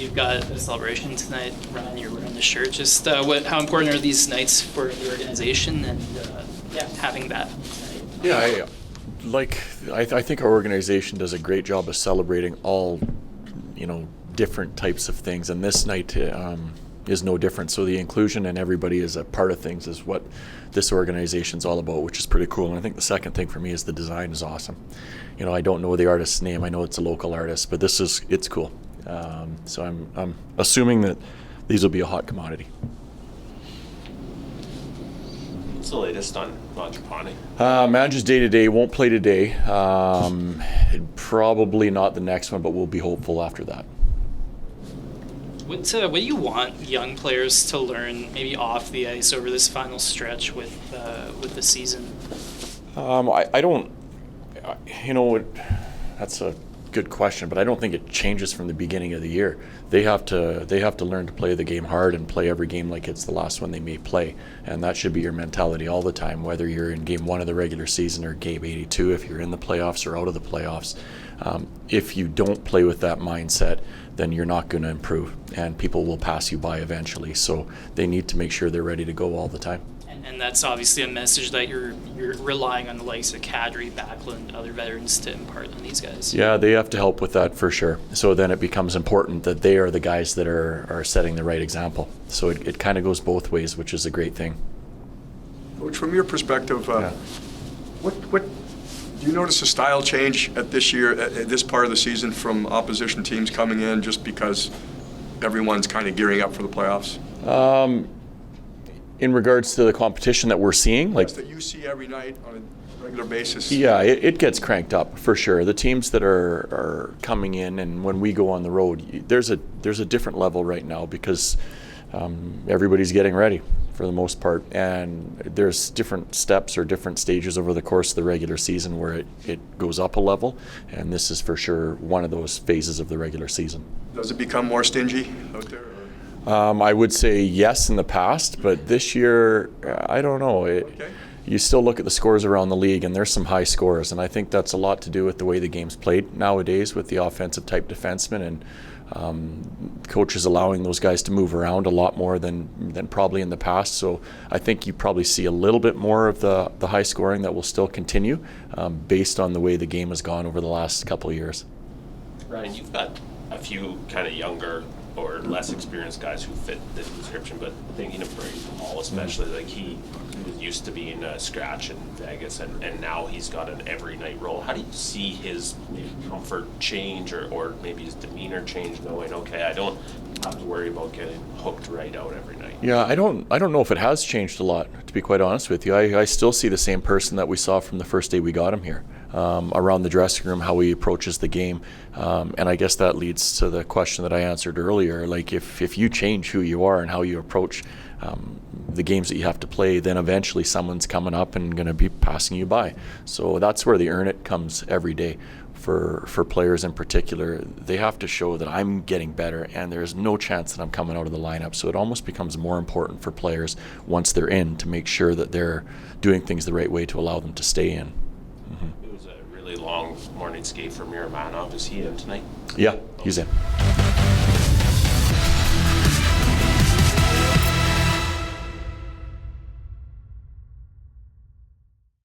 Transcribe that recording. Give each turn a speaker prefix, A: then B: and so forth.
A: you've got a celebration tonight. Ryan, you're wearing the shirt. Just how important are these nights for the organization and having that tonight?
B: Yeah, I think our organization does a great job of celebrating all, different types of things, and this night is no different. So the inclusion and everybody is a part of things is what this organization's all about, which is pretty cool. And I think the second thing for me is the design is awesome. I don't know the artist's name. I know it's a local artist, but it's cool. So I'm assuming that these will be a hot commodity.
C: What's the latest on Mangiapane?
B: Manages day to day, won't play today. Probably not the next one, but we'll be hopeful after that.
A: What do you want young players to learn, maybe off the ice, over this final stretch with the season?
B: I don't. That's a good question, but I don't think it changes from the beginning of the year. They have to learn to play the game hard and play every game like it's the last one they may play, and that should be your mentality all the time, whether you're in game 1 of the regular season or game 82, if you're in the playoffs or out of the playoffs. If you don't play with that mindset, then you're not going to improve, and people will pass you by eventually. So they need to make sure they're ready to go all the time.
A: And that's obviously a message that you're relying on the likes of Kadri, Backlund, other veterans to impart on these guys.
B: Yeah, they have to help with that for sure. So then it becomes important that they are the guys that are setting the right example. So it kind of goes both ways, which is a great thing.
D: Coach, from your perspective, what do you notice a style change at this part of the season from opposition teams coming in just because everyone's kind of gearing up for the playoffs?
B: In regards to the competition that we're seeing,
D: like that you see every night on a regular basis.
B: Yeah, it gets cranked up for sure. The teams that are coming in, and when we go on the road, there's a different level right now because everybody's getting ready for the most part, and there's different steps or different stages over the course of the regular season where it goes up a level, and this is for sure one of those phases of the regular season.
D: Does it become more stingy out there?
B: I would say yes in the past, but this year, I don't know. You still look at the scores around the league, and there's some high scores, and I think that's a lot to do with the way the game's played nowadays with the offensive type defensemen, and coaches allowing those guys to move around a lot more than probably in the past. So I think you probably see a little bit more of the high scoring that will still continue based on the way the game has gone over the last couple of years.
C: Ryan, you've got a few kind of younger or less experienced guys who fit this description, but thinking of Brady Hall especially, like he was used to being a scratch in Vegas, and now he's got an every night role. How do you see his maybe comfort change or maybe his demeanor change, knowing, okay, I don't have to worry about getting hooked right out every night?
B: Yeah, I don't know if it has changed a lot, to be quite honest with you. I still see the same person that we saw from the first day we got him here. Around the dressing room, how he approaches the game, and I guess that leads to the question that I answered earlier. Like if you change who you are and how you approach the games that you have to play, then eventually someone's coming up and going to be passing you by. So that's where the earn it comes every day. For players in particular, they have to show that I'm getting better and there's no chance that I'm coming out of the lineup. So it almost becomes more important for players once they're in to make sure that they're doing things the right way to allow them to stay in. Mm-hmm.
C: It was a really long morning skate from Miramanov. Is he in tonight?
B: Yeah, he's in.